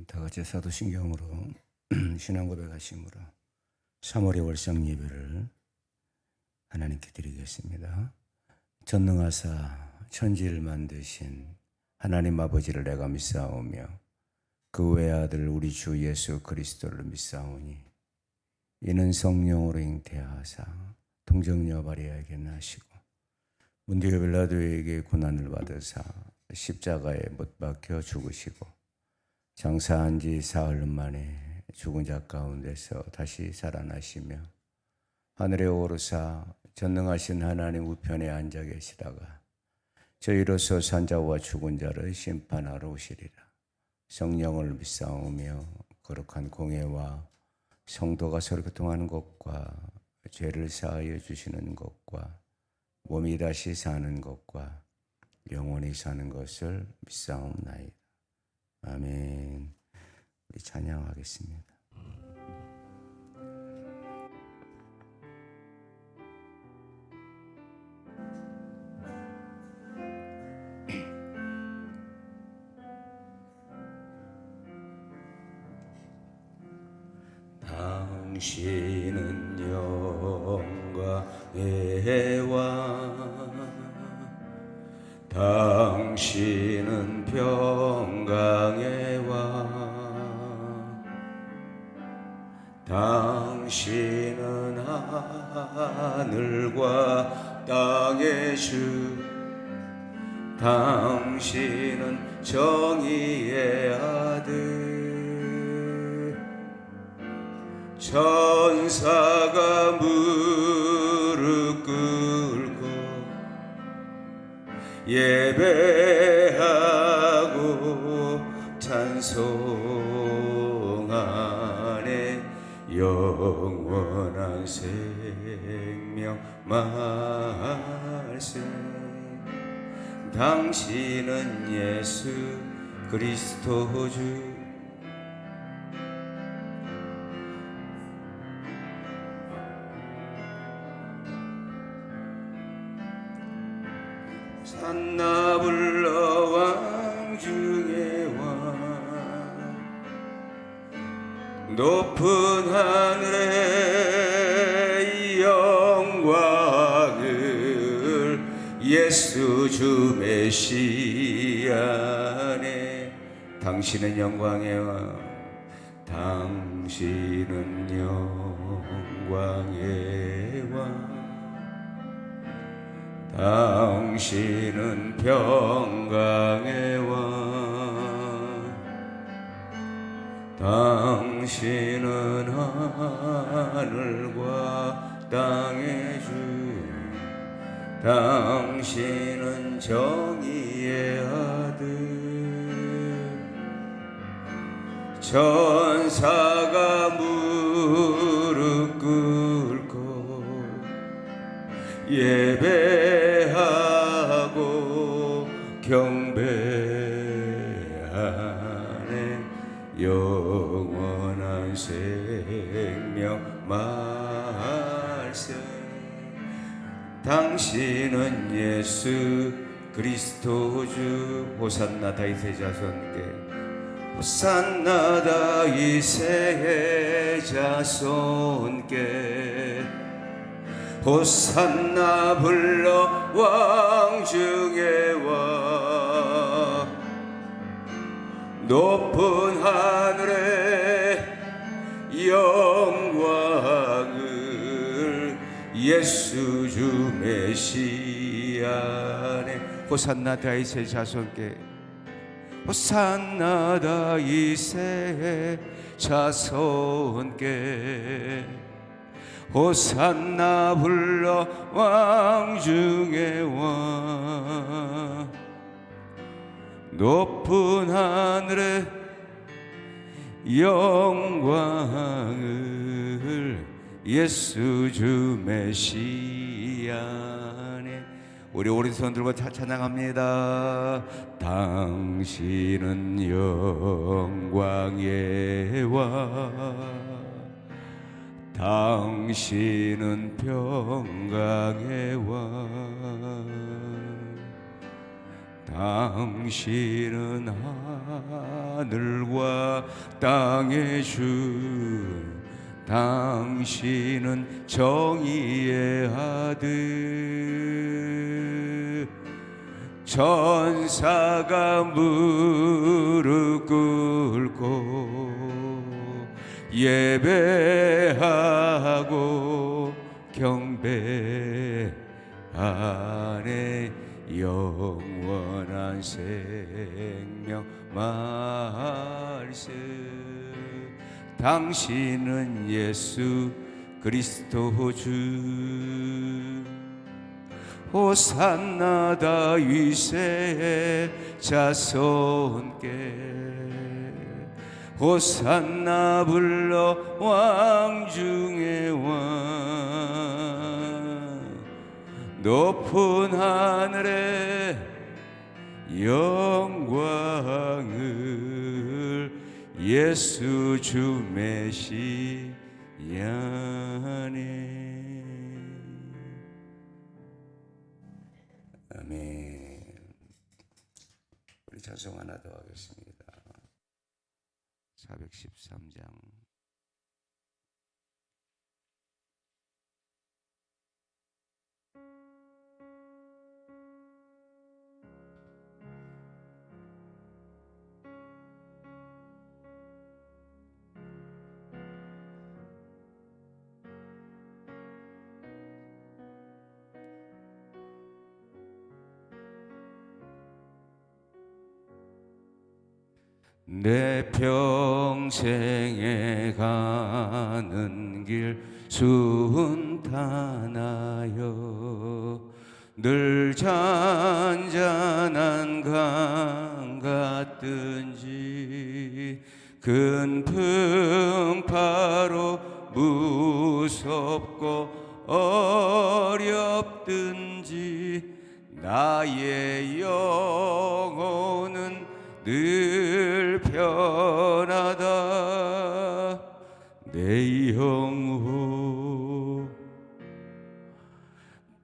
다 같이 사도신경으로 신앙 고백하심으로 3월의 월상 예배를 하나님께 드리겠습니다. 전능하사 천지를 만드신 하나님 아버지를 내가 믿사오며 그 외아들 우리 주 예수 그리스도를 믿사오니 이는 성령으로 잉태하사 동정녀 마리아에게 나시고 문디오 빌라도에게 고난을 받으사 십자가에 못 박혀 죽으시고 장사한 지 사흘 만에 죽은 자 가운데서 다시 살아나시며 하늘에 오르사 전능하신 하나님 우편에 앉아 계시다가 저희로서 산자와 죽은 자를 심판하러 오시리라. 성령을 믿사오며 거룩한 공회와 성도가 서로 교통하는 것과 죄를 사하여 주시는 것과 몸이 다시 사는 것과 영원히 사는 것을 믿사옵나이다. 아멘. 우리 찬양하겠습니다. 당신은 영광의 왕, 당신은 평강의 왕, 당신은 하늘과 땅의 주, 당신은 정의의 아들, 천사가 무릎 꿇고 예배하고 찬송하네. 영원한 생명 말씀, 당신은 예수 그리스도 주, 산나 불러 왕 중의 왕, 높은 하늘의 영광을 예수 주 메시아네. 당신은 영광의 왕, 당신은 영광의 왕, 당신은 평강의 왕, 당신은 하늘과 땅의 주, 당신은 정의의 아들, 천사가 무릎 꿇고 예배하고 경배하네. 영원한 생명 말씀, 당신은 예수 그리스도 주. 호산나 다윗의 자손께, 호산나 다윗의 자손께, 호산나 불러 왕 중의 왕, 높은 하늘의 영광을 예수 주 메시아네. 호산나 다윗의 자손께, 호산나 다윗의 자손께, 호산나 불러 왕 중의 왕, 높은 하늘의 영광을 예수 주 메시아네. 우리 오른손 들고 찬양합니다. 당신은 영광의 왕, 당신은 평강의 왕, 당신은 하늘과 땅의 주, 당신은 정의의 아들. 천사가 무릎 꿇고 예배하고 경배하네. 영원한 생명 말씀, 당신은 예수 그리스도 주. 호산나 다윗의 자손께, 호산나 불러 왕 중의 왕. 높은 하늘에 영광을 예수 주 메시아네. 아멘. 우리 찬송 하나 더 하겠습니다. 413장. 내 평생에 가는 길 순탄하여 늘 잔잔한 강 같든지 큰 풍파로 무섭고 어렵든지 나의 영혼은 늘 편하다. 내 영혼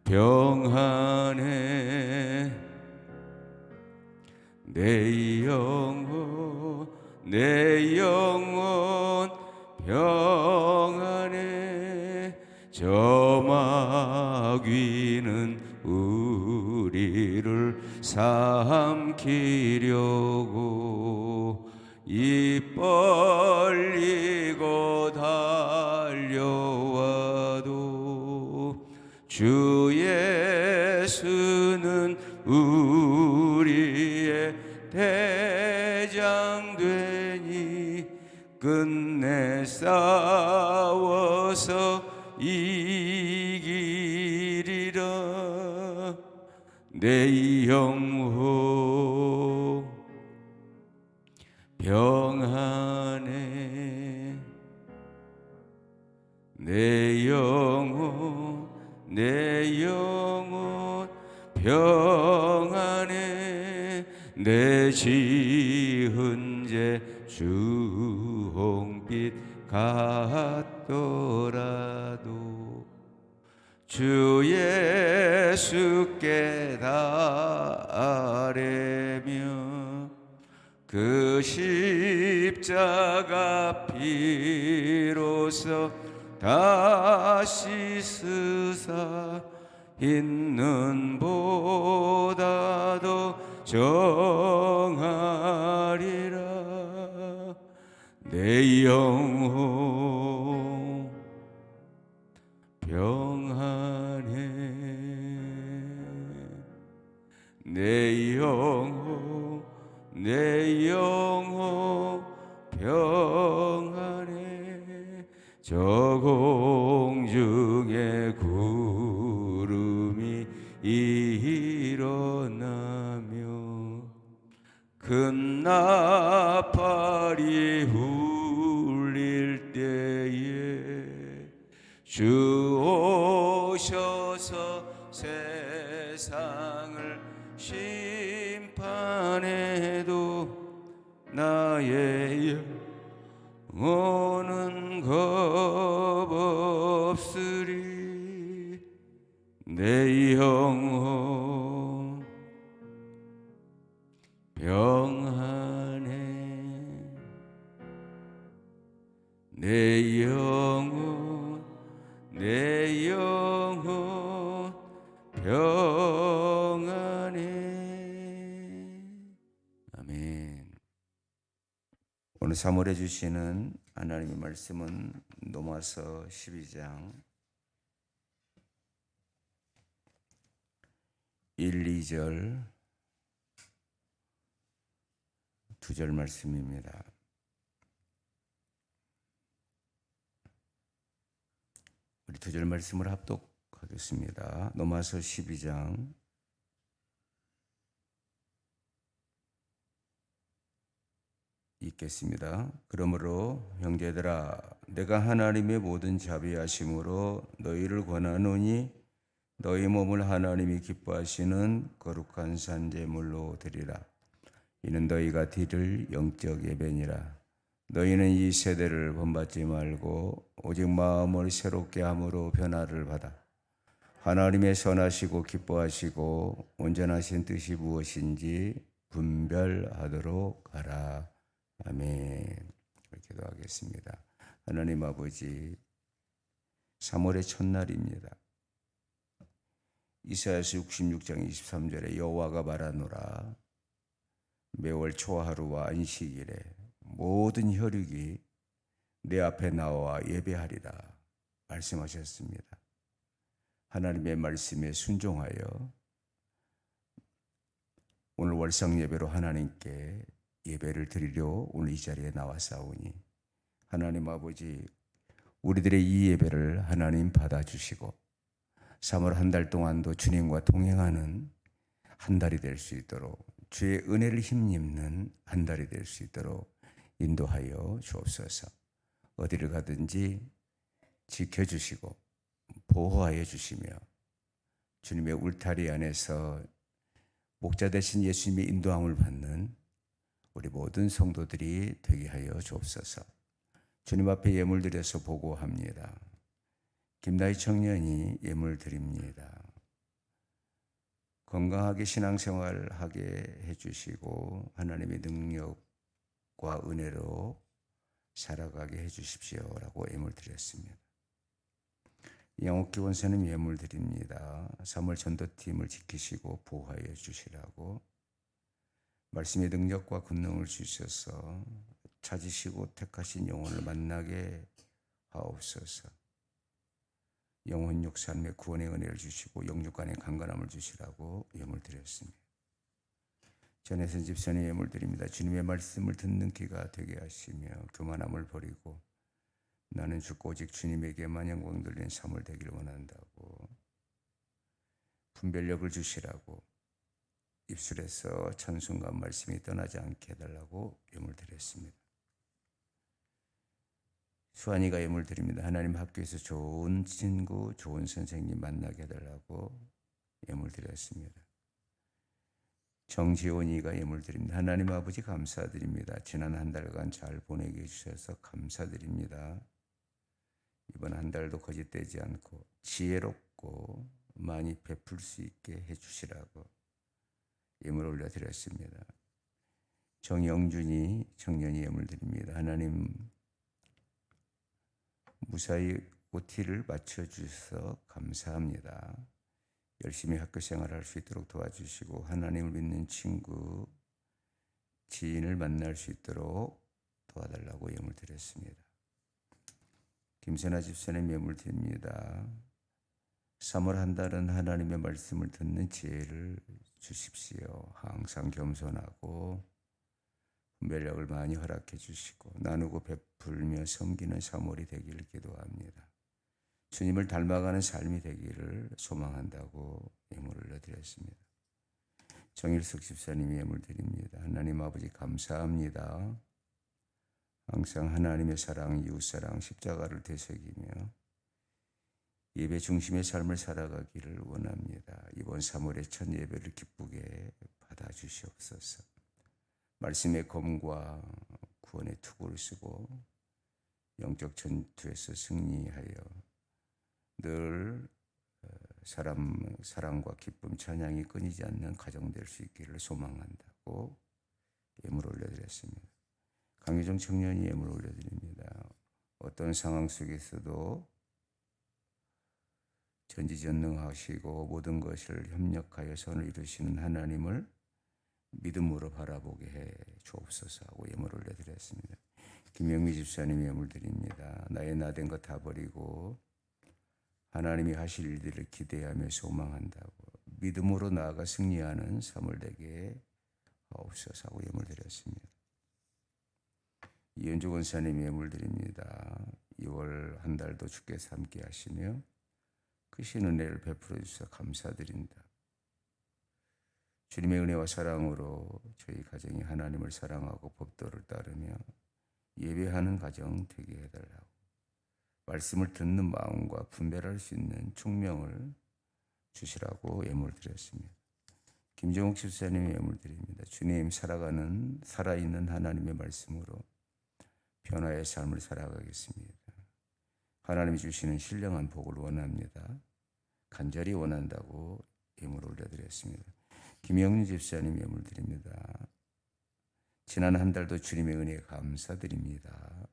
평안해. 내 영혼 평안해. 저 마귀는 우리를 삼키려고 입 벌리고 달려와도 주 예수는 우리의 대장 되니 끝내 싸워서 이기리라. 내 영혼 평안해. 내 영혼 평안해. 내 지은 죄 주홍빛 같더라도 주 예수께 다 아뢰며 그 십자가 피로써 다시 쓰사 있는 보다도 정하리라. 내 영혼 평안해. 내 영혼 평안해. 저 공중에 구름이 일어나며 큰 나팔이 울릴 때에 주 오셔서 세상을 심판해도 나의 영혼은 겁없으리. 내 영혼 오늘 사모해 주시는 하나님의 말씀은 로마서 12장 1, 2절, 2절 말씀입니다. 우리 2절 말씀을 합독하겠습니다. 로마서 12장 읽겠습니다. 그러므로 형제들아, 내가 하나님의 모든 자비하심으로 너희를 권하노니 너희 몸을 하나님이 기뻐하시는 거룩한 산제물로 드리라. 이는 너희가 드릴 영적 예배니라. 너희는 이 세대를 본받지 말고 오직 마음을 새롭게 함으로 변화를 받아 하나님의 선하시고 기뻐하시고 온전하신 뜻이 무엇인지 분별하도록 하라. 아멘. 기도하겠습니다. 하나님 아버지, 3월의 첫날입니다. 이사야서 66장 23절에 여호와가 말하노라. 매월 초하루와 안식일에 모든 혈육이 내 앞에 나와 예배하리라 말씀하셨습니다. 하나님의 말씀에 순종하여 오늘 월상 예배로 하나님께 예배를 드리려 오늘 이 자리에 나왔사오니 하나님 아버지, 우리들의 이 예배를 하나님 받아주시고 3월 한 달 동안도 주님과 동행하는 한 달이 될 수 있도록, 주의 은혜를 힘입는 한 달이 될 수 있도록 인도하여 주옵소서. 어디를 가든지 지켜주시고 보호하여 주시며 주님의 울타리 안에서 목자 되신 예수님의 인도함을 받는 우리 모든 성도들이 되게 하여 주옵소서. 주님 앞에 예물 드려서 보고합니다. 김나희 청년이 예물 드립니다. 건강하게 신앙생활하게 해주시고 하나님의 능력과 은혜로 살아가게 해주십시오라고 예물 드렸습니다. 영옥기 원사님 예물 드립니다. 3월 전도팀을 지키시고 보호하여 주시라고 말씀의 능력과 권능을 주셔서 찾으시고 택하신 영혼을 만나게 하옵소서. 영혼육 삶의 구원의 은혜를 주시고 영육간의 강건함을 주시라고 예물 드렸습니다. 전혜선 집사님 예물 드립니다. 주님의 말씀을 듣는 귀가 되게 하시며 교만함을 버리고 나는 죽고 오직 주님에게만 영광 돌리는 삶을 되기를 원한다고 분별력을 주시라고 입술에서 찬송과 말씀이 떠나지 않게 해달라고 예물 드렸습니다. 수환이가 예물 드립니다. 하나님 학교에서 좋은 친구, 좋은 선생님 만나게 해달라고 예물 드렸습니다. 정지원이가 예물 드립니다. 하나님 아버지 감사드립니다. 지난 한 달간 잘 보내게 해주셔서 감사드립니다. 이번 한 달도 거짓되지 않고 지혜롭고 많이 베풀 수 있게 해주시라고 예물 올려드렸습니다. 정영준이 청년이 예물 드립니다. 하나님 무사히 OT를 맞춰주셔서 감사합니다. 열심히 학교 생활할 수 있도록 도와주시고 하나님을 믿는 친구, 지인을 만날 수 있도록 도와달라고 예물 드렸습니다. 김선아 집사님 예물 드립니다. 3월 한 달은 하나님의 말씀을 듣는 지혜를 주십시오. 항상 겸손하고 분별력을 많이 허락해 주시고 나누고 베풀며 섬기는 3월이 되기를 기도합니다. 주님을 닮아가는 삶이 되기를 소망한다고 예물을 올려드렸습니다. 정일석 집사님이 예물 드립니다. 하나님 아버지 감사합니다. 항상 하나님의 사랑, 이웃사랑, 십자가를 되새기며 예배 중심의 삶을 살아가기를 원합니다. 이번 3월의 첫 예배를 기쁘게 받아주시옵소서. 말씀의 검과 구원의 투구를 쓰고 영적 전투에서 승리하여 늘 사랑과 기쁨, 찬양이 끊이지 않는 가정 될 수 있기를 소망한다고 예물 올려드렸습니다. 강유정 청년이 예물 올려드립니다. 어떤 상황 속에서도 전지전능하시고 모든 것을 협력하여 선을 이루시는 하나님을 믿음으로 바라보게 해 주옵소서 하고 예물을 올려드렸습니다. 김영미 집사님이 예물 드립니다. 나의 나된 것 다 버리고 하나님이 하실 일들을 기대하며 소망한다고 믿음으로 나아가 승리하는 삶을 되게 하옵소서 하고 예물 드렸습니다. 이현주 권사님이 예물 드립니다. 2월 한 달도 주께서 함께 하시며 크신 은혜를 베풀어 주셔서 감사드린다. 주님의 은혜와 사랑으로 저희 가정이 하나님을 사랑하고 법도를 따르며 예배하는 가정 되게 해달라고 말씀을 듣는 마음과 분별할 수 있는 총명을 주시라고 예물 드렸습니다. 김정욱 집사님이 예물 드립니다. 주님 살아있는 하나님의 말씀으로 변화의 삶을 살아가겠습니다. 하나님이 주시는 신령한 복을 원합니다. 간절히 원한다고 예물 올려드렸습니다. 김영민 집사님 예물 드립니다. 지난 한 달도 주님의 은혜에 감사드립니다.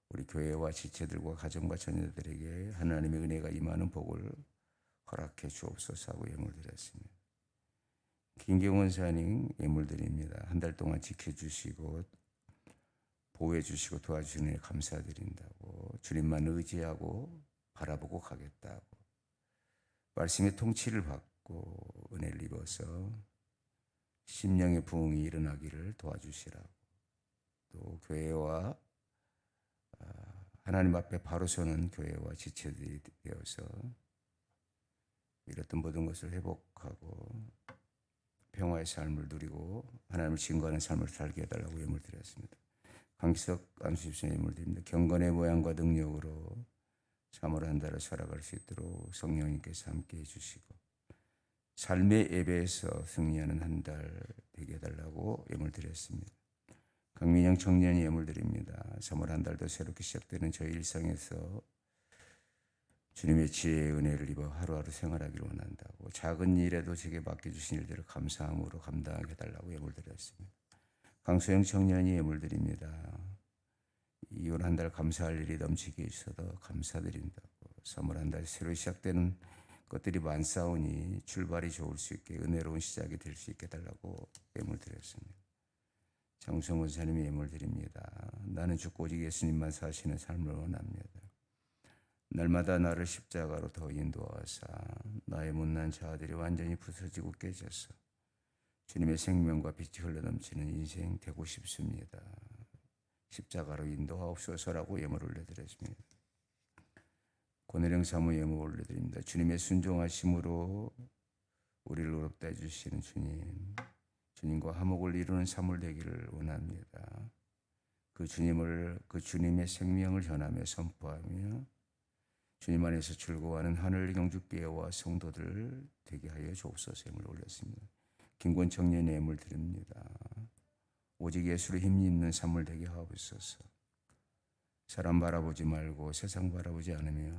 우리 교회와 지체들과 가정과 자녀들에게 하나님의 은혜가 임하는 복을 허락해 주옵소서 하고 예물 드렸습니다. 김경원 사님 예물 드립니다. 한 달 동안 지켜주시고 보호해 주시고 도와주시는 데 감사드린다고 주님만 의지하고 바라보고 가겠다고 말씀의 통치를 받고 은혜를 입어서 심령의 부흥이 일어나기를 도와주시라고 또 교회와 하나님 앞에 바로 서는 교회와 지체들이 되어서 잃었던 모든 것을 회복하고 평화의 삶을 누리고 하나님을 증거하는 삶을 살게 해달라고 예물 드렸습니다. 강기석 안수집사님 예물 드립니다. 경건의 모양과 능력으로 3월 한 달을 살아갈 수 있도록 성령님께서 함께 해주시고 삶의 예배에서 승리하는 한 달 되게 해달라고 예물 드렸습니다. 강민영 청년이 예물 드립니다. 3월 한 달도 새롭게 시작되는 저희 일상에서 주님의 지혜의 은혜를 입어 하루하루 생활하기를 원한다고 작은 일에도 제게 맡겨주신 일들을 감사함으로 감당하게 해달라고 예물 드렸습니다. 강소영 청년이 예물 드립니다. 2월 한 달 감사할 일이 넘치게 해주셔서 감사드린다고 3월 한 달 새로 시작되는 것들이 많사오니 출발이 좋을 수 있게 은혜로운 시작이 될 수 있게 해달라고 예물 드렸습니다. 장성원 사님이 예물 드립니다. 나는 죽고 오직 예수님만 사시는 삶을 원합니다. 날마다 나를 십자가로 더 인도하사 나의 못난 자아들이 완전히 부서지고 깨져서 주님의 생명과 빛이 흘러넘치는 인생 되고 싶습니다. 십자가로 인도하옵소서라고 예물 올려드렸습니다. 권혜령 사모 예물 올려드립니다. 주님의 순종하심으로 우리를 의롭다 해주시는 주님과 화목을 이루는 삶을 되기를 원합니다. 그 주님의 생명을 전하며 선포하며 주님 안에서 즐거워하는 하늘 경주교회와 성도들 되게 하여 주옵소서 예물 올렸습니다. 김권 청년의 예물 드립니다. 오직 예수로 힘입는 삶을 되게 하옵소서. 사람 바라보지 말고 세상 바라보지 않으며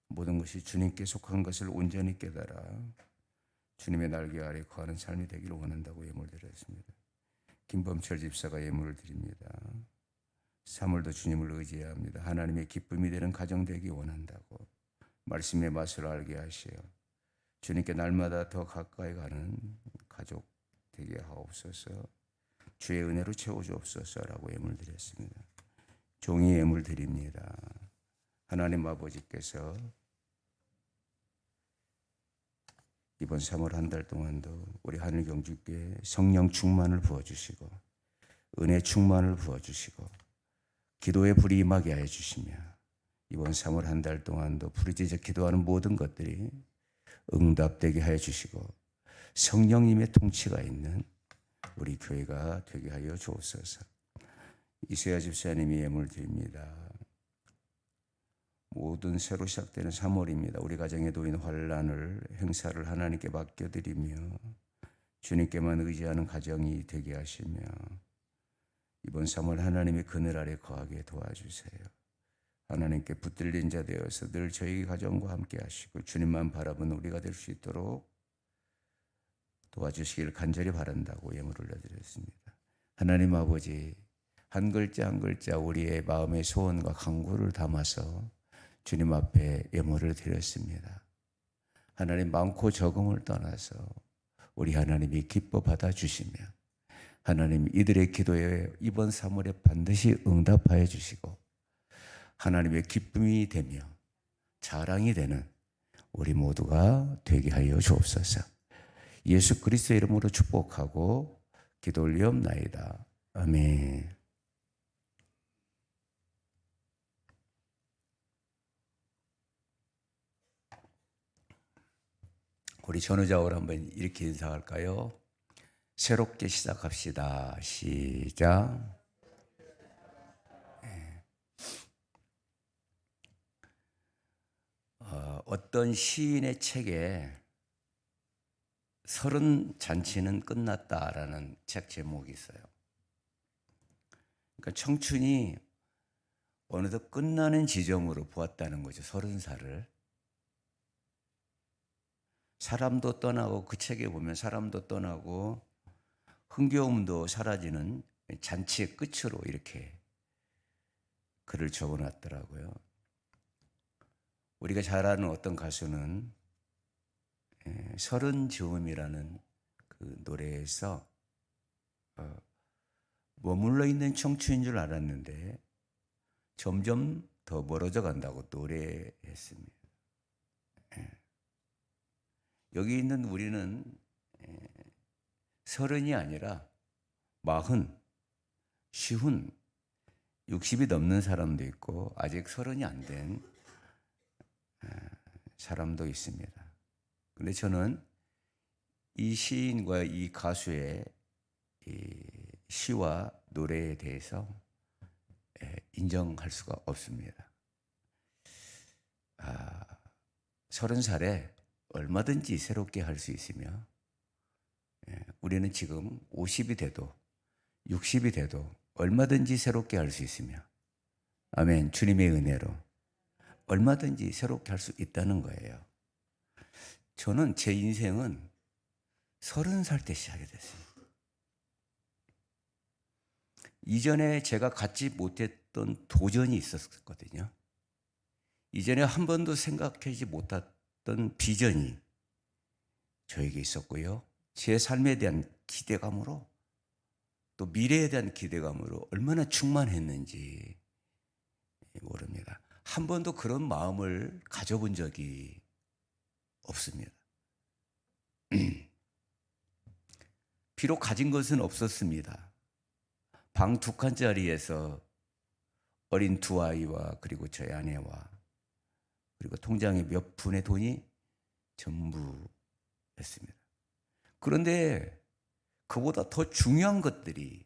모든 것이 주님께 속한 것을 온전히 깨달아 주님의 날개 아래 거하는 삶이 되기를 원한다고 예물 드렸습니다. 김범철 집사가 예물을 드립니다. 3월도 주님을 의지해야 합니다. 하나님의 기쁨이 되는 가정 되기 원한다고 말씀의 맛을 알게 하시어 주님께 날마다 더 가까이 가는 가족 되게 하옵소서. 주의 은혜로 채워주옵소서라고 예물 드렸습니다. 종이 예물 드립니다. 하나님 아버지께서 이번 3월 한 달 동안도 우리 하늘경주교회 성령 충만을 부어주시고 은혜 충만을 부어주시고 기도의 불이 임하게 하여 주시며 이번 3월 한 달 동안도 부르짖어 기도하는 모든 것들이 응답되게 하여 주시고 성령님의 통치가 있는 우리 교회가 되게 하여 주옵소서. 이세아 집사님이 예물 드립니다. 모든 새로 시작되는 3월입니다. 우리 가정에 놓인 환난을 행사를 하나님께 맡겨드리며 주님께만 의지하는 가정이 되게 하시며 이번 3월 하나님의 그늘 아래 거하게 도와주세요. 하나님께 붙들린 자 되어서 늘 저희 가정과 함께 하시고 주님만 바라보는 우리가 될 수 있도록 도와주시기를 간절히 바란다고 예물 올려드렸습니다. 하나님 아버지, 한 글자 한 글자 우리의 마음의 소원과 간구를 담아서 주님 앞에 예물을 드렸습니다. 하나님 많고 적음을 떠나서 우리 하나님이 기뻐 받아주시며 하나님 이들의 기도에 이번 3월에 반드시 응답하여 주시고 하나님의 기쁨이 되며 자랑이 되는 우리 모두가 되게 하여 주옵소서. 예수 그리스도의 이름으로 축복하고 기도 올리옵나이다. 아멘. 우리 전우자월 한번 이렇게 인사할까요? 새롭게 시작합시다. 시작. 어떤 시인의 책에 서른 잔치는 끝났다라는 책 제목이 있어요. 그러니까 청춘이 어느덧 끝나는 지점으로 보았다는 거죠. 30살을. 사람도 떠나고 그 책에 보면 사람도 떠나고 흥겨움도 사라지는 잔치의 끝으로 이렇게 글을 적어놨더라고요. 우리가 잘 아는 어떤 가수는 서른 즈음이라는 그 노래에서 머물러 있는 청춘인 줄 알았는데 점점 더 멀어져 간다고 노래했습니다. 여기 있는 우리는 서른이 아니라 40, 50, 60이 넘는 사람도 있고 아직 서른이 안 된 사람도 있습니다. 근데 저는 이 시인과 이 가수의 이 시와 노래에 대해서 인정할 수가 없습니다. 30살에 얼마든지 새롭게 할 수 있으며 우리는 지금 50이 돼도 60이 돼도 얼마든지 새롭게 할 수 있으며 아멘. 주님의 은혜로 얼마든지 새롭게 할 수 있다는 거예요. 저는 제 인생은 30살 때 시작이 됐어요. 이전에 제가 갖지 못했던 도전이 있었거든요. 이전에 한 번도 생각하지 못했던 비전이 저에게 있었고요. 제 삶에 대한 기대감으로 또 미래에 대한 기대감으로 얼마나 충만했는지 모릅니다. 한 번도 그런 마음을 가져본 적이 없습니다. 비록 가진 것은 없었습니다. 방 2칸짜리에서 어린 2아이와 그리고 저희 아내와 그리고 통장에 몇 푼의 돈이 전부였습니다. 그런데 그보다 더 중요한 것들이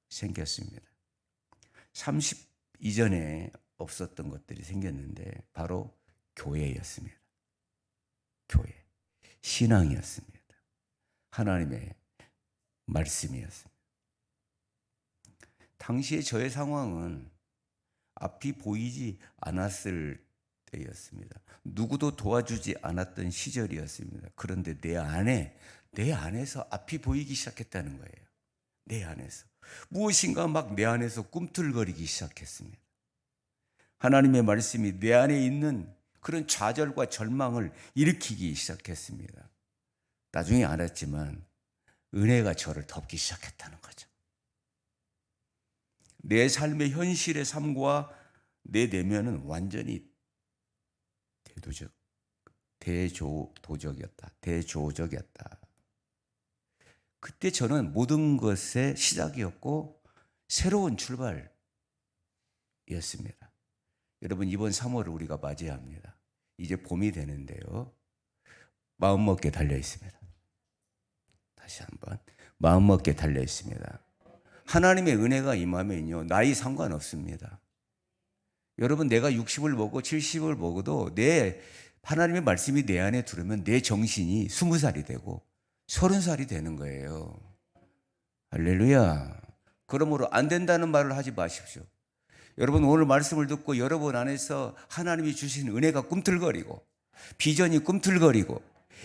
생겼습니다. 30 이전에 없었던 것들이 생겼는데 바로 교회였습니다. 교회, 신앙이었습니다. 하나님의 말씀이었습니다. 당시에 저의 상황은 앞이 보이지 않았을 때였습니다. 누구도 도와주지 않았던 시절이었습니다. 그런데 내 안에서 앞이 보이기 시작했다는 거예요. 내 안에서. 무엇인가 막 내 안에서 꿈틀거리기 시작했습니다. 하나님의 말씀이 내 안에 있는 그런 좌절과 절망을 일으키기 시작했습니다. 나중에 알았지만 은혜가 저를 덮기 시작했다는 거죠. 내 삶의 현실의 삶과 내 내면은 완전히 대조적이었다. 그때 저는 모든 것의 시작이었고 새로운 출발이었습니다. 여러분 이번 3월을 우리가 맞이합니다. 이제 봄이 되는데요. 마음먹게 달려 있습니다. 다시 한번 마음먹게 달려 있습니다. 하나님의 은혜가 임하면요 나이 상관없습니다. 여러분 내가 60을 먹고 70을 먹어도 하나님의 말씀이 내 안에 들으면 내 정신이 20살이 되고 30살이 되는 거예요. 할렐루야. 그러므로 안 된다는 말을 하지 마십시오. 여러분 오늘 말씀을 듣고 여러분 안에서 하나님이 주신 은혜가 꿈틀거리고 비전이 꿈틀거리고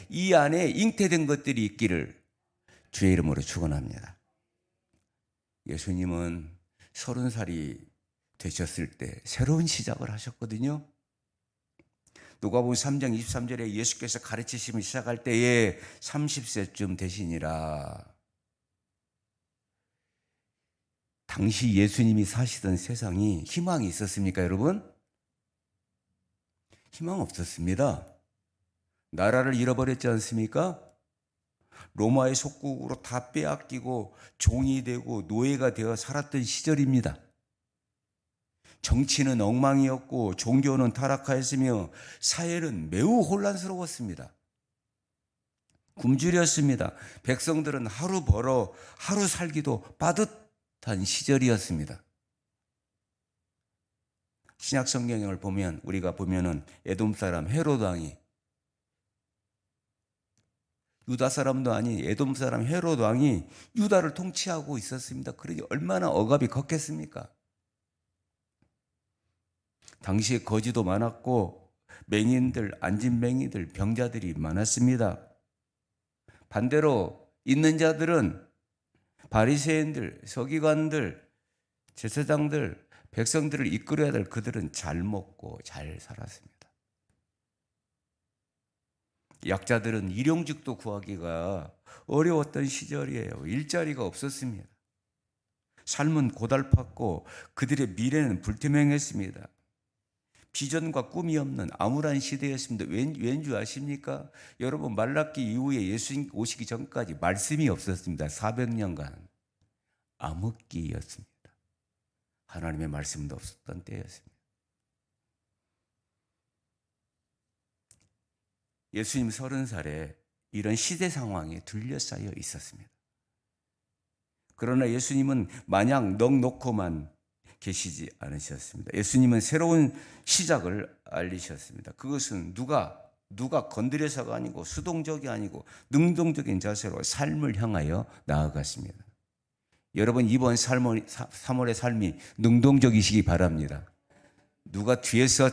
이 안에 잉태된 것들이 있기를 주의 이름으로 축원합니다. 예수님은 30살이 되셨을 때 새로운 시작을 하셨거든요. 누가복음 3장 23절에 예수께서 가르치심을 시작할 때에 30세쯤 되시니라. 당시 예수님이 사시던 세상이 희망이 있었습니까, 여러분? 희망 없었습니다. 나라를 잃어버렸지 않습니까? 로마의 속국으로 다 빼앗기고 종이 되고 노예가 되어 살았던 시절입니다. 정치는 엉망이었고 종교는 타락하였으며 사회는 매우 혼란스러웠습니다. 굶주렸습니다. 백성들은 하루 벌어 하루 살기도 빠듯한 시절이었습니다. 신약 성경을 보면 우리가 보면은 에돔 사람 헤롯 왕이 유다 사람도 아닌 에돔 사람 헤롯 왕이 유다를 통치하고 있었습니다. 그러니 얼마나 억압이 컸겠습니까? 당시에 거지도 많았고 맹인들, 안진뱅이들, 병자들이 많았습니다. 반대로 있는 자들은 바리새인들, 서기관들, 제사장들, 백성들을 이끌어야 될 그들은 잘 먹고 잘 살았습니다. 약자들은 일용직도 구하기가 어려웠던 시절이에요. 일자리가 없었습니다. 삶은 고달팠고 그들의 미래는 불투명했습니다. 비전과 꿈이 없는 암울한 시대였습니다. 왠 줄 아십니까? 여러분, 말라기 이후에 예수님 오시기 전까지 말씀이 없었습니다. 400년간 암흑기였습니다. 하나님의 말씀도 없었던 때였습니다. 예수님 30살에 이런 시대 상황에 둘러싸여 있었습니다. 그러나 예수님은 마냥 넋놓고만 계시지 않으셨습니다. 예수님은 새로운 시작을 알리셨습니다. 그것은 누가 건드려서가 아니고 수동적이 아니고 능동적인 자세로 삶을 향하여 나아갔습니다. 여러분, 이번 3월의 삶이 능동적이시기 바랍니다. 누가 뒤에서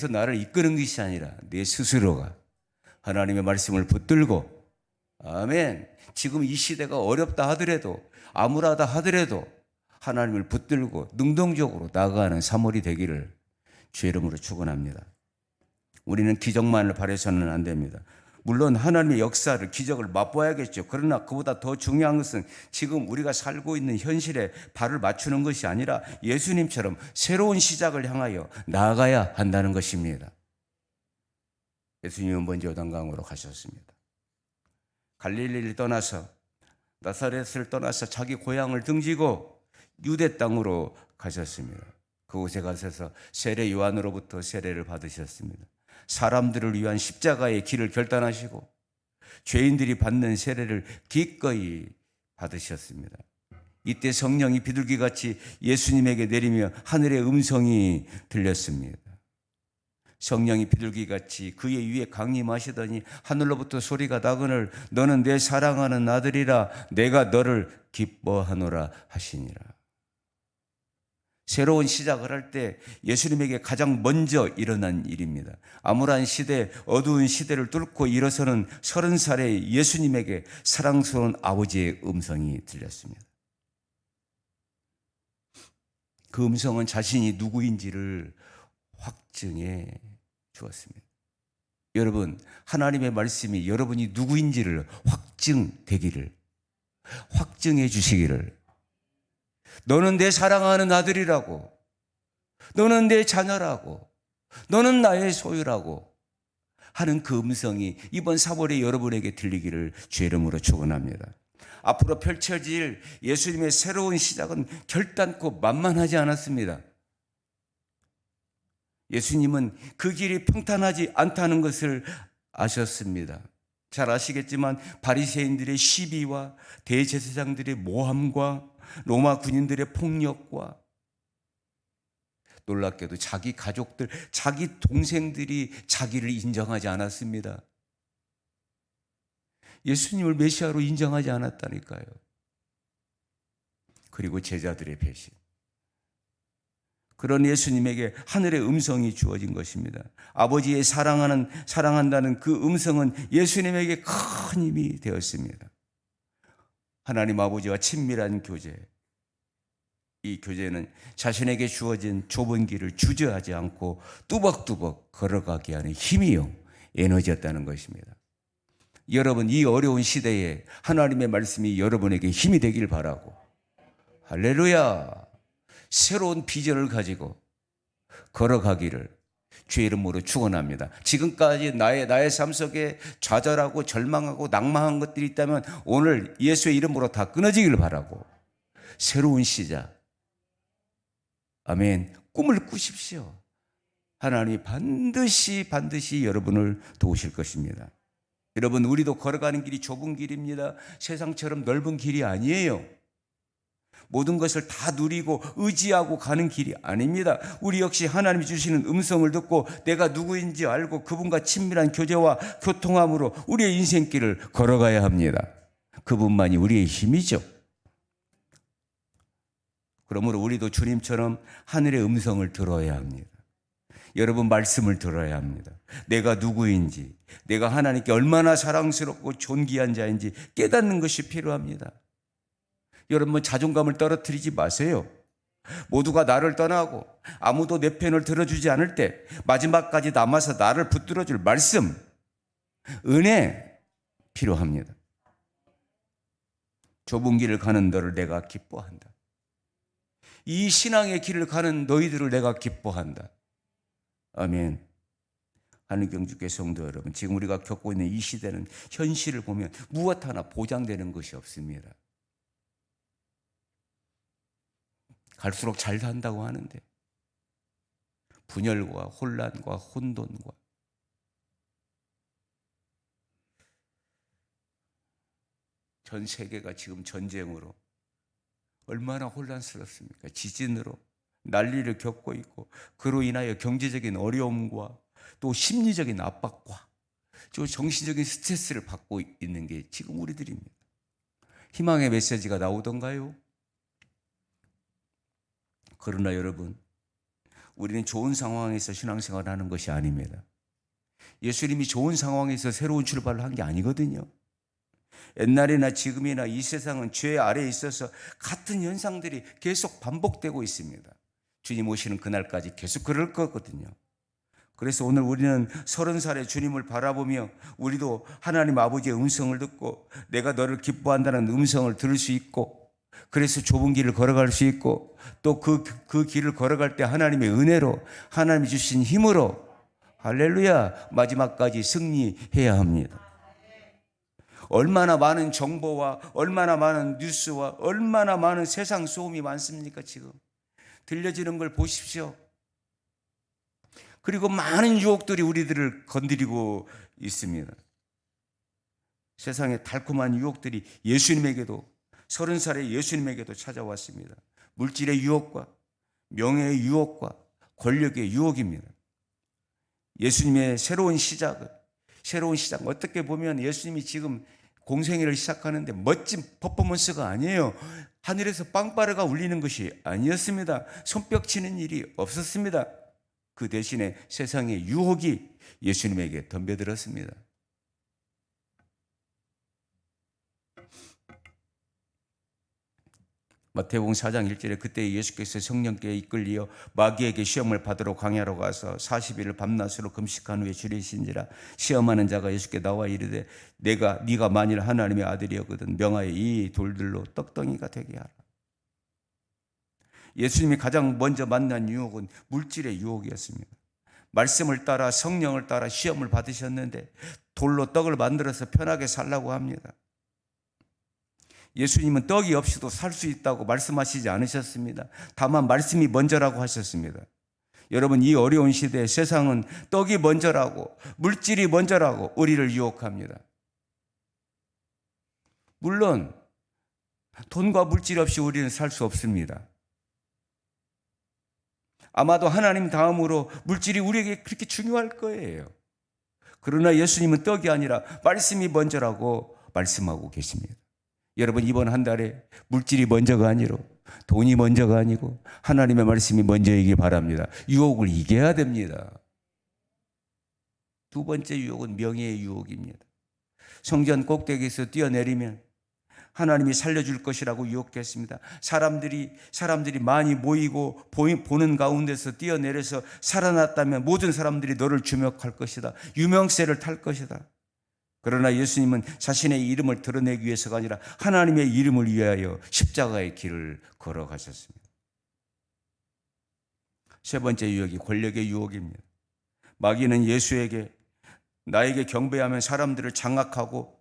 나를 이끄는 것이 아니라 내 스스로가 하나님의 말씀을 붙들고, 아멘. 지금 이 시대가 어렵다 하더라도, 암울하다 하더라도 하나님을 붙들고 능동적으로 나아가는 3월이 되기를 주의 이름으로 축원합니다. 우리는 기적만을 바라서는 안 됩니다. 물론 하나님의 역사를, 기적을 맛봐야겠죠. 그러나 그보다 더 중요한 것은 지금 우리가 살고 있는 현실에 발을 맞추는 것이 아니라 예수님처럼 새로운 시작을 향하여 나아가야 한다는 것입니다. 예수님은 먼저 요단강으로 가셨습니다. 갈릴리를 떠나서, 나사렛을 떠나서 자기 고향을 등지고 유대 땅으로 가셨습니다. 그곳에 가셔서 세례 요한으로부터 세례를 받으셨습니다. 사람들을 위한 십자가의 길을 결단하시고 죄인들이 받는 세례를 기꺼이 받으셨습니다. 이때 성령이 비둘기같이 예수님에게 내리며 하늘의 음성이 들렸습니다. 성령이 비둘기같이 그의 위에 강림하시더니 하늘로부터 소리가 나거늘 너는 내 사랑하는 아들이라 내가 너를 기뻐하노라 하시니라. 새로운 시작을 할 때 예수님에게 가장 먼저 일어난 일입니다. 암울한 시대, 어두운 시대를 뚫고 일어서는 30살의 예수님에게 사랑스러운 아버지의 음성이 들렸습니다. 그 음성은 자신이 누구인지를 확증해 주었습니다. 여러분, 하나님의 말씀이 여러분이 누구인지를 확증해 주시기를, 너는 내 사랑하는 아들이라고, 너는 내 자녀라고, 너는 나의 소유라고 하는 그 음성이 이번 3월에 여러분에게 들리기를 주의 이름으로 축원합니다. 앞으로 펼쳐질 예수님의 새로운 시작은 결단코 만만하지 않았습니다. 예수님은 그 길이 평탄하지 않다는 것을 아셨습니다. 잘 아시겠지만 바리새인들의 시비와 대제사장들의 모함과 로마 군인들의 폭력과 놀랍게도 자기 가족들, 자기 동생들이 자기를 인정하지 않았습니다. 예수님을 메시아로 인정하지 않았다니까요. 그리고 제자들의 배신. 그런 예수님에게 하늘의 음성이 주어진 것입니다. 아버지의 사랑한다는 그 음성은 예수님에게 큰 힘이 되었습니다. 하나님 아버지와 친밀한 교제, 이 교제는 자신에게 주어진 좁은 길을 주저하지 않고 뚜벅뚜벅 걸어가게 하는 힘이요, 에너지였다는 것입니다. 여러분, 이 어려운 시대에 하나님의 말씀이 여러분에게 힘이 되길 바라고, 할렐루야, 새로운 비전을 가지고 걸어가기를 주의 이름으로 축원합니다. 지금까지 나의 삶 속에 좌절하고 절망하고 낭망한 것들이 있다면 오늘 예수의 이름으로 다 끊어지길 바라고, 새로운 시작, 아멘, 꿈을 꾸십시오. 하나님이 반드시 여러분을 도우실 것입니다. 여러분, 우리도 걸어가는 길이 좁은 길입니다. 세상처럼 넓은 길이 아니에요. 모든 것을 다 누리고 의지하고 가는 길이 아닙니다. 우리 역시 하나님이 주시는 음성을 듣고 내가 누구인지 알고 그분과 친밀한 교제와 교통함으로 우리의 인생길을 걸어가야 합니다. 그분만이 우리의 힘이죠. 그러므로 우리도 주님처럼 하늘의 음성을 들어야 합니다. 여러분, 말씀을 들어야 합니다. 내가 누구인지, 내가 하나님께 얼마나 사랑스럽고 존귀한 자인지 깨닫는 것이 필요합니다. 여러분, 자존감을 떨어뜨리지 마세요. 모두가 나를 떠나고 아무도 내 편을 들어주지 않을 때 마지막까지 남아서 나를 붙들어줄 말씀, 은혜 필요합니다. 좁은 길을 가는 너를 내가 기뻐한다. 이 신앙의 길을 가는 너희들을 내가 기뻐한다. 아멘. 하늘경주교회 성도 여러분, 지금 우리가 겪고 있는 이 시대는 현실을 보면 무엇 하나 보장되는 것이 없습니다. 갈수록 잘 산다고 하는데 분열과 혼란과 혼돈과 전 세계가 지금 전쟁으로 얼마나 혼란스럽습니까? 지진으로 난리를 겪고 있고, 그로 인하여 경제적인 어려움과 또 심리적인 압박과 또 정신적인 스트레스를 받고 있는 게 지금 우리들입니다. 희망의 메시지가 나오던가요? 그러나 여러분, 우리는 좋은 상황에서 신앙생활을 하는 것이 아닙니다. 예수님이 좋은 상황에서 새로운 출발을 한 게 아니거든요. 옛날이나 지금이나 이 세상은 죄 아래에 있어서 같은 현상들이 계속 반복되고 있습니다. 주님 오시는 그날까지 계속 그럴 거거든요. 그래서 오늘 우리는 30살의 주님을 바라보며 우리도 하나님 아버지의 음성을 듣고 내가 너를 기뻐한다는 음성을 들을 수 있고, 그래서 좁은 길을 걸어갈 수 있고, 또 그 길을 걸어갈 때 하나님의 은혜로, 하나님이 주신 힘으로, 할렐루야, 마지막까지 승리해야 합니다. 얼마나 많은 정보와 얼마나 많은 뉴스와 얼마나 많은 세상 소음이 많습니까? 지금 들려지는 걸 보십시오. 그리고 많은 유혹들이 우리들을 건드리고 있습니다. 세상의 달콤한 유혹들이 예수님에게도, 30살의 예수님에게도 찾아왔습니다. 물질의 유혹과 명예의 유혹과 권력의 유혹입니다. 예수님의 새로운 시작, 어떻게 보면 예수님이 지금 공생애를 시작하는데 멋진 퍼포먼스가 아니에요. 하늘에서 빵빠레가 울리는 것이 아니었습니다. 손뼉 치는 일이 없었습니다. 그 대신에 세상의 유혹이 예수님에게 덤벼들었습니다. 마태복음 4장 1절에 그때 예수께서 성령께 이끌리어 마귀에게 시험을 받으러 광야로 가서 40일을 밤낮으로 금식한 후에 줄이신지라. 시험하는 자가 예수께 나와 이르되 네가 만일 하나님의 아들이었거든 명하여 이 돌들로 떡덩이가 되게 하라. 예수님이 가장 먼저 만난 유혹은 물질의 유혹이었습니다. 말씀을 따라 성령을 따라 시험을 받으셨는데 돌로 떡을 만들어서 편하게 살라고 합니다. 예수님은 떡이 없이도 살 수 있다고 말씀하시지 않으셨습니다. 다만 말씀이 먼저라고 하셨습니다. 여러분, 이 어려운 시대에 세상은 떡이 먼저라고, 물질이 먼저라고 우리를 유혹합니다. 물론 돈과 물질 없이 우리는 살 수 없습니다. 아마도 하나님 다음으로 물질이 우리에게 그렇게 중요할 거예요. 그러나 예수님은 떡이 아니라 말씀이 먼저라고 말씀하고 계십니다. 여러분, 이번 한 달에 물질이 먼저가 아니고 돈이 먼저가 아니고 하나님의 말씀이 먼저이길 바랍니다. 유혹을 이겨야 됩니다. 두 번째 유혹은 명예의 유혹입니다. 성전 꼭대기에서 뛰어내리면 하나님이 살려줄 것이라고 유혹했습니다. 사람들이 많이 모이고 보는 가운데서 뛰어내려서 살아났다면 모든 사람들이 너를 주목할 것이다. 유명세를 탈 것이다. 그러나 예수님은 자신의 이름을 드러내기 위해서가 아니라 하나님의 이름을 위하여 십자가의 길을 걸어가셨습니다. 세 번째 유혹이 권력의 유혹입니다. 마귀는 예수에게 나에게 경배하면 사람들을 장악하고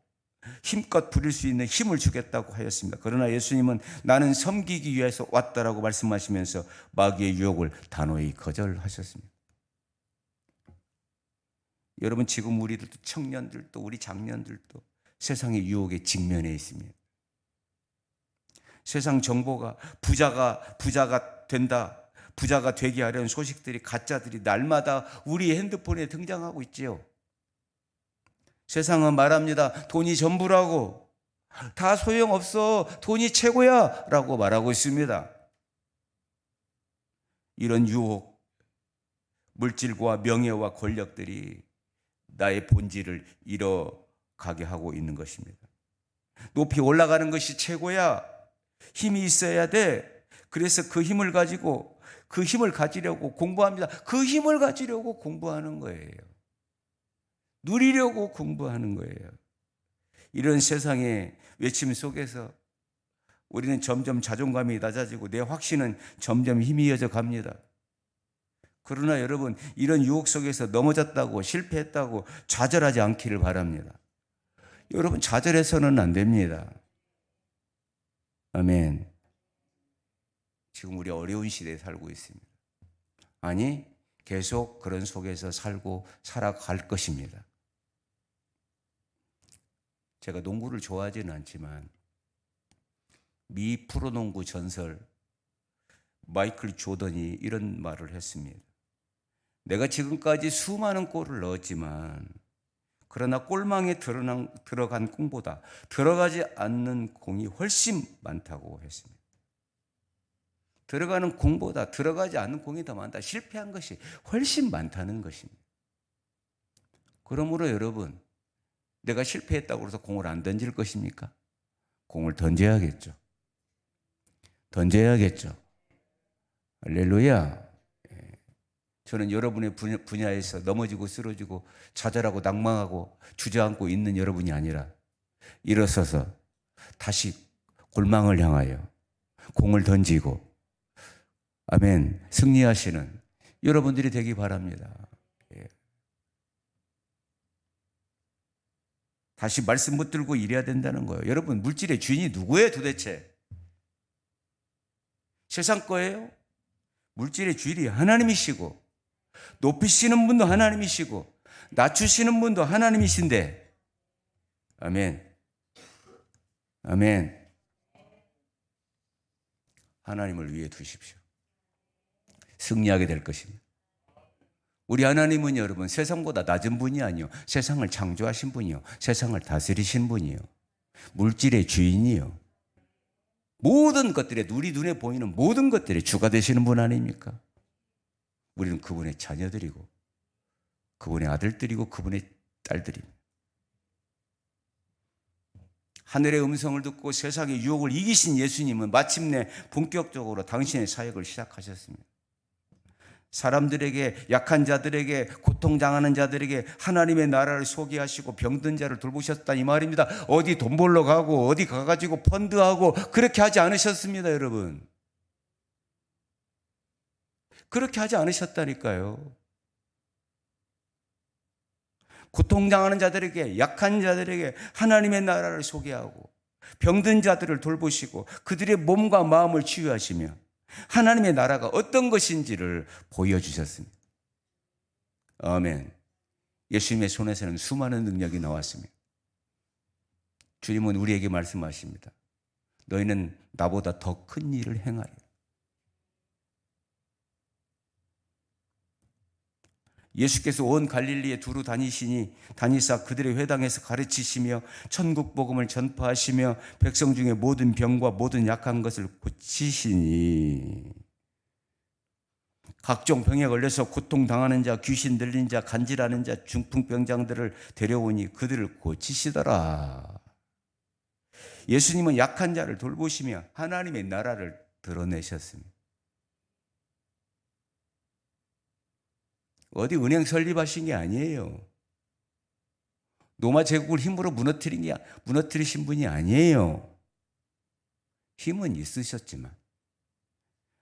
힘껏 부릴 수 있는 힘을 주겠다고 하였습니다. 그러나 예수님은 나는 섬기기 위해서 왔다라고 말씀하시면서 마귀의 유혹을 단호히 거절하셨습니다. 여러분, 지금 우리들도 청년들도 우리 장년들도 세상의 유혹에 직면해 있습니다. 세상 정보가 부자가 된다, 부자가 되게 하려는 소식들이, 가짜들이 날마다 우리 핸드폰에 등장하고 있지요. 세상은 말합니다. 돈이 전부라고, 다 소용없어, 돈이 최고야 라고 말하고 있습니다. 이런 유혹, 물질과 명예와 권력들이 나의 본질을 잃어가게 하고 있는 것입니다. 높이 올라가는 것이 최고야, 힘이 있어야 돼. 그래서 그 힘을 가지려고 공부합니다. 그 힘을 가지려고 공부하는 거예요. 누리려고 공부하는 거예요. 이런 세상의 외침 속에서 우리는 점점 자존감이 낮아지고 내 확신은 점점 희미해져 갑니다. 그러나 여러분, 이런 유혹 속에서 넘어졌다고, 실패했다고 좌절하지 않기를 바랍니다. 여러분, 좌절해서는 안 됩니다. 아멘. 지금 우리 어려운 시대에 살고 있습니다. 아니, 계속 그런 속에서 살아갈 것입니다. 제가 농구를 좋아하지는 않지만 미 프로농구 전설 마이클 조던이 이런 말을 했습니다. 내가 지금까지 수많은 골을 넣었지만 그러나 골망에 들어간 공보다 들어가지 않는 공이 훨씬 많다고 했습니다. 들어가는 공보다 들어가지 않는 공이 더 많다. 실패한 것이 훨씬 많다는 것입니다. 그러므로 여러분, 내가 실패했다고 해서 공을 안 던질 것입니까? 공을 던져야겠죠. 할렐루야. 저는 여러분의 분야에서 넘어지고 쓰러지고 좌절하고 낭망하고 주저앉고 있는 여러분이 아니라 일어서서 다시 골망을 향하여 공을 던지고, 아멘, 승리하시는 여러분들이 되기 바랍니다. 다시 말씀 붙들고 일해야 된다는 거예요. 여러분, 물질의 주인이 누구예요 도대체? 세상 거예요? 물질의 주인이 하나님이시고, 높이시는 분도 하나님이시고, 낮추시는 분도 하나님이신데, 아멘. 하나님을 위해 두십시오. 승리하게 될 것입니다. 우리 하나님은 여러분, 세상보다 낮은 분이 아니요, 세상을 창조하신 분이요, 세상을 다스리신 분이요, 물질의 주인이요, 모든 것들에, 우리 눈에 보이는 모든 것들의 주가 되시는 분 아닙니까? 우리는 그분의 자녀들이고 그분의 아들들이고 그분의 딸들입니다. 하늘의 음성을 듣고 세상의 유혹을 이기신 예수님은 마침내 본격적으로 당신의 사역을 시작하셨습니다. 사람들에게, 약한 자들에게, 고통당하는 자들에게 하나님의 나라를 소개하시고 병든 자를 돌보셨다 이 말입니다. 어디 돈 벌러 가고 어디 가가지고 펀드하고 그렇게 하지 않으셨습니다. 여러분, 그렇게 하지 않으셨다니까요. 고통당하는 자들에게, 약한 자들에게 하나님의 나라를 소개하고 병든 자들을 돌보시고 그들의 몸과 마음을 치유하시며 하나님의 나라가 어떤 것인지를 보여주셨습니다. 아멘. 예수님의 손에서는 수많은 능력이 나왔습니다. 주님은 우리에게 말씀하십니다. 너희는 나보다 더 큰 일을 행하리라. 예수께서 온 갈릴리에 두루 다니사 그들의 회당에서 가르치시며 천국 복음을 전파하시며 백성 중에 모든 병과 모든 약한 것을 고치시니, 각종 병에 걸려서 고통당하는 자, 귀신 들린 자, 간질하는 자, 중풍병장들을 데려오니 그들을 고치시더라. 예수님은 약한 자를 돌보시며 하나님의 나라를 드러내셨습니다. 어디 은행 설립하신 게 아니에요. 로마 제국을 힘으로 무너뜨리신 분이 아니에요. 힘은 있으셨지만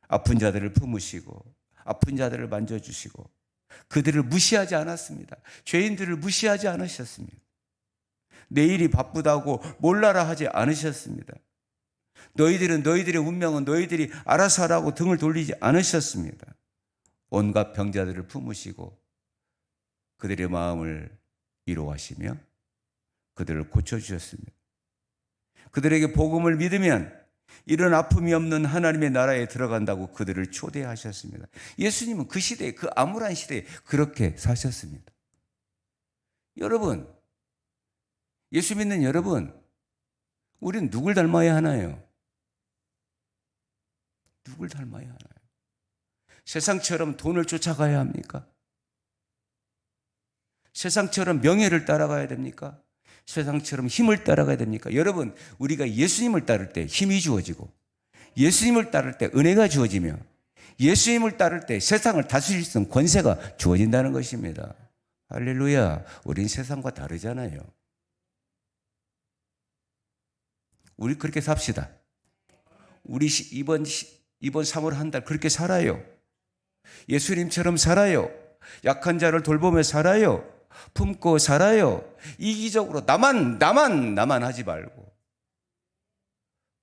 아픈 자들을 품으시고 아픈 자들을 만져주시고 그들을 무시하지 않았습니다. 죄인들을 무시하지 않으셨습니다. 내일이 바쁘다고 몰라라 하지 않으셨습니다. 너희들의 운명은 너희들이 알아서 하라고 등을 돌리지 않으셨습니다. 온갖 병자들을 품으시고 그들의 마음을 위로하시며 그들을 고쳐주셨습니다. 그들에게 복음을 믿으면 이런 아픔이 없는 하나님의 나라에 들어간다고 그들을 초대하셨습니다. 예수님은 그 시대에, 그 암울한 시대에 그렇게 사셨습니다. 여러분, 예수 믿는 여러분, 우리는 누굴 닮아야 하나요? 누굴 닮아야 하나요? 세상처럼 돈을 쫓아가야 합니까? 세상처럼 명예를 따라가야 됩니까? 세상처럼 힘을 따라가야 됩니까? 여러분, 우리가 예수님을 따를 때 힘이 주어지고 예수님을 따를 때 은혜가 주어지며 예수님을 따를 때 세상을 다스릴 수 있는 권세가 주어진다는 것입니다. 할렐루야. 우린 세상과 다르잖아요. 우리 그렇게 삽시다. 우리 이번 3월 한 달 그렇게 살아요. 예수님처럼 살아요. 약한 자를 돌보며 살아요. 품고 살아요. 이기적으로 나만 하지 말고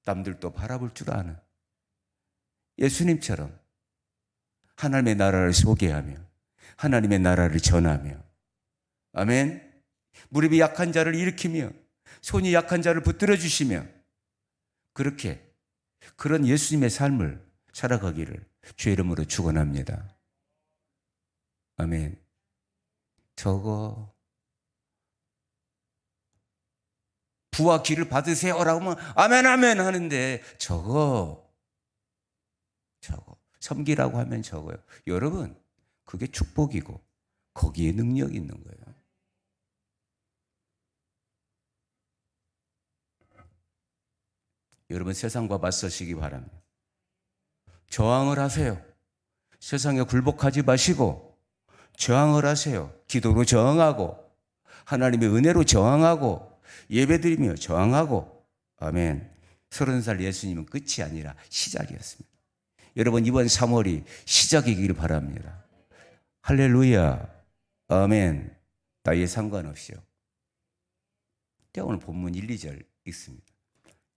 남들도 바라볼 줄 아는 예수님처럼 하나님의 나라를 소개하며 하나님의 나라를 전하며, 아멘. 무릎이 약한 자를 일으키며 손이 약한 자를 붙들어 주시며 그렇게 그런 예수님의 삶을 살아가기를 주의 이름으로 축원합니다. 아멘. 저거 부와 기를 받으세요라고 하면 아멘 아멘 하는데 저거 섬기라고 하면 저거요. 여러분, 그게 축복이고 거기에 능력이 있는 거예요. 여러분, 세상과 맞서시기 바랍니다. 저항을 하세요. 세상에 굴복하지 마시고 저항을 하세요. 기도로 저항하고 하나님의 은혜로 저항하고 예배드리며 저항하고. 아멘. 30살 예수님은 끝이 아니라 시작이었습니다. 여러분, 이번 3월이 시작이길 바랍니다. 할렐루야. 아멘. 나이에 상관없이요. 오늘 본문 1, 2절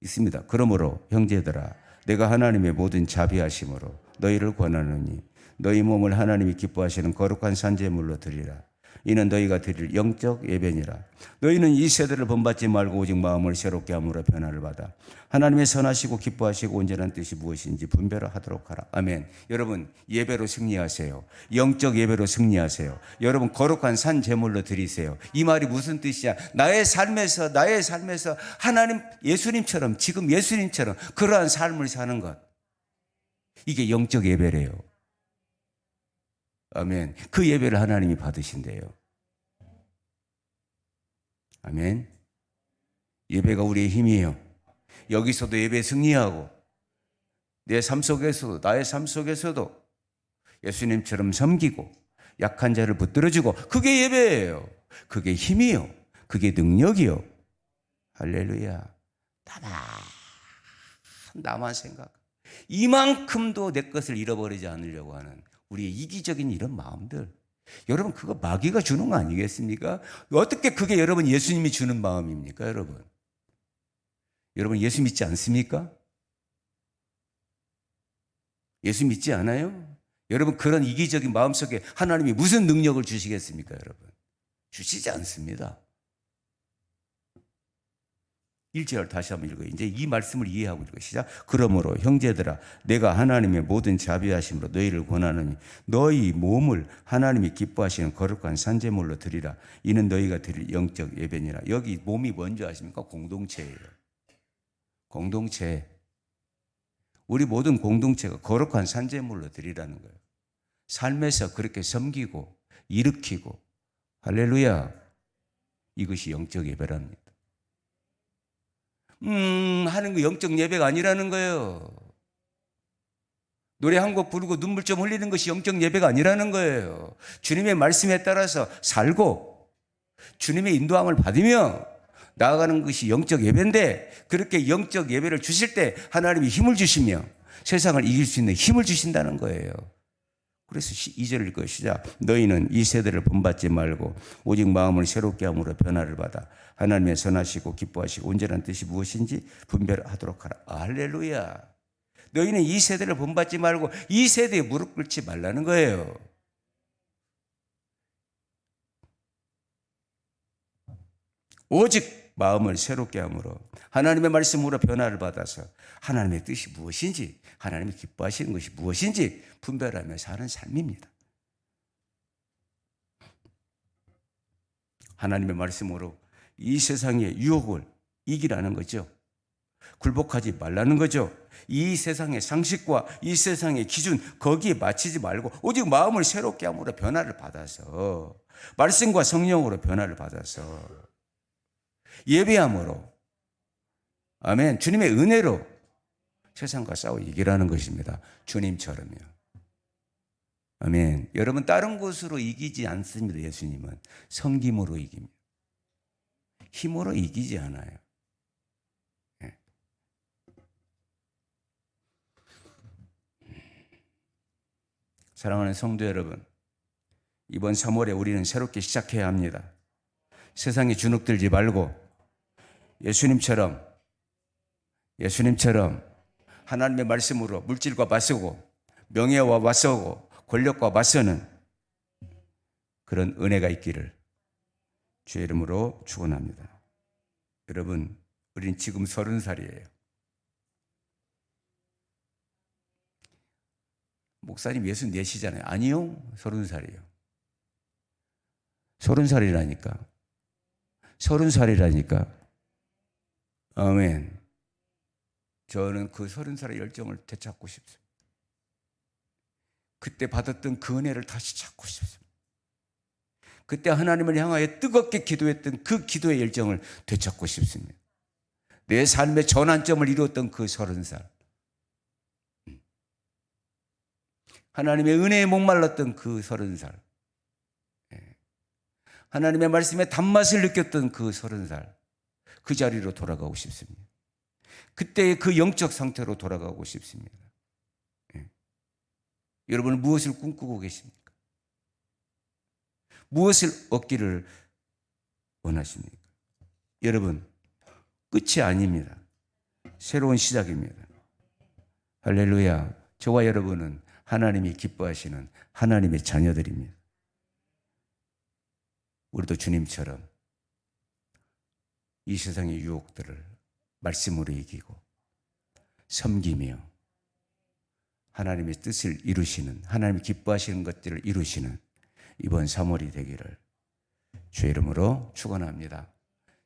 있습니다. 그러므로 형제들아, 내가 하나님의 모든 자비하심으로 너희를 권하노니 너희 몸을 하나님이 기뻐하시는 거룩한 산제물로 드리라. 이는 너희가 드릴 영적 예배니라. 너희는 이 세대를 본받지 말고 오직 마음을 새롭게 함으로 변화를 받아 하나님의 선하시고 기뻐하시고 온전한 뜻이 무엇인지 분별하도록 하라. 아멘. 여러분, 예배로 승리하세요. 영적 예배로 승리하세요. 여러분, 거룩한 산 제물로 드리세요. 이 말이 무슨 뜻이야? 나의 삶에서 하나님, 예수님처럼, 지금 예수님처럼 그러한 삶을 사는 것, 이게 영적 예배래요. 아멘. 그 예배를 하나님이 받으신대요. 아멘. 예배가 우리의 힘이에요. 여기서도 예배 승리하고 내 삶 속에서도, 나의 삶 속에서도 예수님처럼 섬기고 약한 자를 붙들어주고, 그게 예배예요. 그게 힘이요. 그게 능력이요. 할렐루야. 나만 생각. 이만큼도 내 것을 잃어버리지 않으려고 하는 우리의 이기적인 이런 마음들, 여러분, 그거 마귀가 주는 거 아니겠습니까? 어떻게 그게 여러분 예수님이 주는 마음입니까? 여러분 예수 믿지 않습니까? 예수 믿지 않아요? 여러분, 그런 이기적인 마음속에 하나님이 무슨 능력을 주시겠습니까? 여러분, 주시지 않습니다. 1절 다시 한번 읽어요. 이제 이 말씀을 이해하고 읽어요. 시작. 그러므로 형제들아, 내가 하나님의 모든 자비하심으로 너희를 권하노니 너희 몸을 하나님이 기뻐하시는 거룩한 산제물로 드리라. 이는 너희가 드릴 영적 예배니라. 여기 몸이 뭔지 아십니까? 공동체예요. 공동체. 우리 모든 공동체가 거룩한 산제물로 드리라는 거예요. 삶에서 그렇게 섬기고 일으키고, 할렐루야, 이것이 영적 예배랍니다. 하는 거 영적 예배가 아니라는 거예요. 노래 한 곡 부르고 눈물 좀 흘리는 것이 영적 예배가 아니라는 거예요. 주님의 말씀에 따라서 살고 주님의 인도함을 받으며 나아가는 것이 영적 예배인데, 그렇게 영적 예배를 주실 때 하나님이 힘을 주시며 세상을 이길 수 있는 힘을 주신다는 거예요. 그래서 2절 읽어요. 시작. 너희는 이 세대를 본받지 말고 오직 마음을 새롭게 함으로 변화를 받아 하나님의 선하시고 기뻐하시고 온전한 뜻이 무엇인지 분별하도록 하라. 할렐루야. 너희는 이 세대를 본받지 말고 이 세대에 무릎 꿇지 말라는 거예요. 오직 마음을 새롭게 함으로 하나님의 말씀으로 변화를 받아서 하나님의 뜻이 무엇인지, 하나님이 기뻐하시는 것이 무엇인지 분별하며 사는 삶입니다. 하나님의 말씀으로 이 세상의 유혹을 이기라는 거죠. 굴복하지 말라는 거죠. 이 세상의 상식과 이 세상의 기준, 거기에 맞추지 말고 오직 마음을 새롭게 함으로 변화를 받아서, 말씀과 성령으로 변화를 받아서 예배함으로, 아멘, 주님의 은혜로 세상과 싸워 이기라는 것입니다. 주님처럼요. 아멘. 여러분, 다른 것으로 이기지 않습니다. 예수님은 섬김으로 이깁니다. 힘으로 이기지 않아요. 네. 사랑하는 성도 여러분, 이번 3월에 우리는 새롭게 시작해야 합니다. 세상에 주눅들지 말고 예수님처럼 하나님의 말씀으로 물질과 맞서고 명예와 맞서고 권력과 맞서는 그런 은혜가 있기를 주의 이름으로 축원합니다. 여러분, 우린 지금 30살이에요. 목사님 64시잖아요. 아니요, 30살이에요. 30살이라니까. 30살이라니까. 아멘. 저는 그 30살의 열정을 되찾고 싶습니다. 그때 받았던 그 은혜를 다시 찾고 싶습니다. 그때 하나님을 향하여 뜨겁게 기도했던 그 기도의 열정을 되찾고 싶습니다. 내 삶의 전환점을 이루었던 그 30살. 하나님의 은혜에 목말랐던 그 30살. 하나님의 말씀에 단맛을 느꼈던 그 30살. 그 자리로 돌아가고 싶습니다. 그때의 그 영적 상태로 돌아가고 싶습니다. 여러분은 무엇을 꿈꾸고 계십니까? 무엇을 얻기를 원하십니까? 여러분, 끝이 아닙니다. 새로운 시작입니다. 할렐루야. 저와 여러분은 하나님이 기뻐하시는 하나님의 자녀들입니다. 우리도 주님처럼 이 세상의 유혹들을 말씀으로 이기고 섬기며 하나님의 뜻을 이루시는, 하나님이 기뻐하시는 것들을 이루시는 이번 3월이 되기를 주의 이름으로 축원합니다.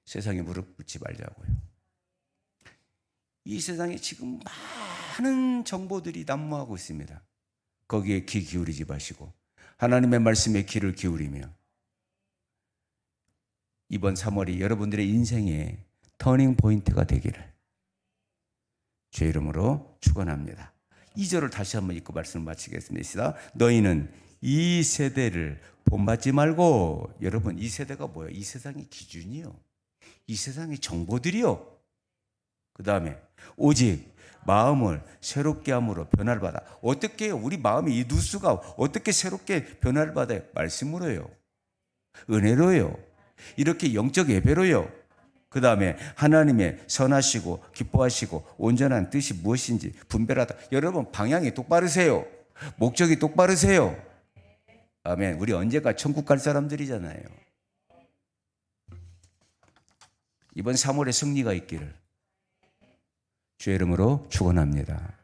세상에 무릎 꿇지 말자고요. 이 세상에 지금 많은 정보들이 난무하고 있습니다. 거기에 귀 기울이지 마시고 하나님의 말씀에 귀를 기울이며 이번 3월이 여러분들의 인생의 터닝 포인트가 되기를 주의 이름으로 축원합니다. 2절을 다시 한번 읽고 말씀을 마치겠습니다. 너희는 이 세대를 본받지 말고. 여러분, 이 세대가 뭐예요? 이 세상의 기준이요, 이 세상의 정보들이요, 그 다음에 오직 마음을 새롭게 함으로 변화를 받아. 어떻게 해요? 우리 마음이 이 누수가 어떻게 새롭게 변화를 받아요? 말씀으로요, 은혜로요, 이렇게 영적 예배로요. 그 다음에 하나님의 선하시고 기뻐하시고 온전한 뜻이 무엇인지 분별하다. 여러분, 방향이 똑바르세요. 목적이 똑바르세요. 아멘. 우리 언제가 천국 갈 사람들이잖아요. 이번 3월에 승리가 있기를 주의 이름으로 축원합니다.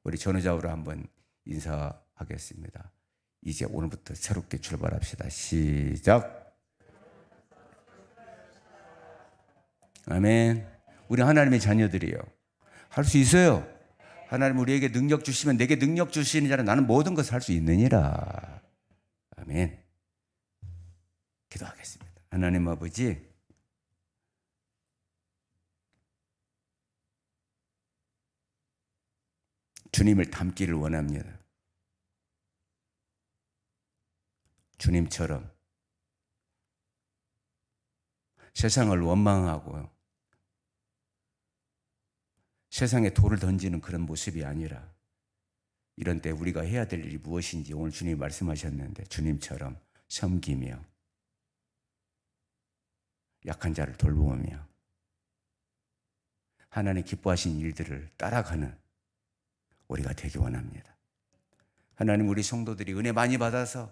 우리 전우자우로 한번 인사하겠습니다. 이제 오늘부터 새롭게 출발합시다. 시작. 아멘. 우리 하나님의 자녀들이요, 할 수 있어요. 하나님 우리에게 능력 주시면 내게 능력 주시는 자는 나는 모든 것을 할 수 있느니라. 아멘. 기도하겠습니다. 하나님 아버지, 주님을 닮기를 원합니다. 주님처럼 세상을 원망하고 세상에 돌을 던지는 그런 모습이 아니라, 이런 때 우리가 해야 될 일이 무엇인지 오늘 주님이 말씀하셨는데, 주님처럼 섬기며 약한 자를 돌보며 하나님 기뻐하신 일들을 따라가는 우리가 되기 원합니다. 하나님, 우리 성도들이 은혜 많이 받아서,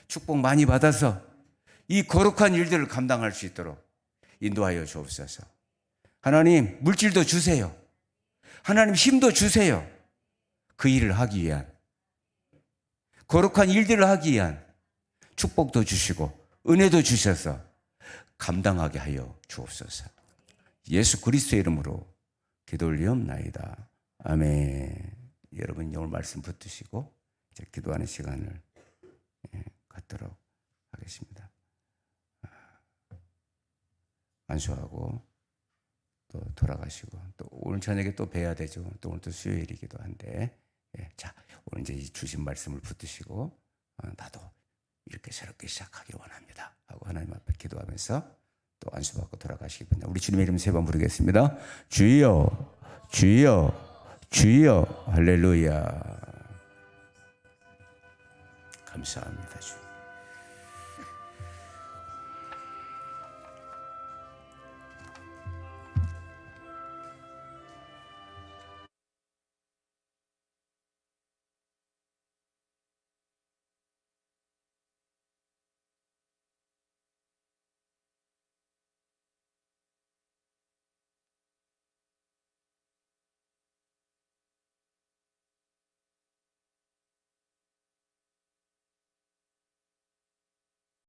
축복 많이 받아서 이 거룩한 일들을 감당할 수 있도록 인도하여 주옵소서. 하나님, 물질도 주세요. 하나님, 힘도 주세요. 그 일을 하기 위한, 거룩한 일들을 하기 위한 축복도 주시고 은혜도 주셔서 감당하게 하여 주옵소서. 예수 그리스도의 이름으로 기도 올리옵나이다. 아멘. 여러분, 오늘 말씀 붙드시고 이제 기도하는 시간을 갖도록 하겠습니다. 안수하고 또 돌아가시고, 또 오늘 저녁에 또 뵈야 되죠. 또 오늘 또 수요일이기도 한데, 자, 오늘 이제 이 주신 말씀을 붙드시고 나도 이렇게 새롭게 시작하기를 원합니다 하고 하나님 앞에 기도하면서 또 안수받고 돌아가시기 바랍니다. 우리 주님의 이름 3번 부르겠습니다. 주여, 주여, 주여. 할렐루야. 감사합니다, 주님.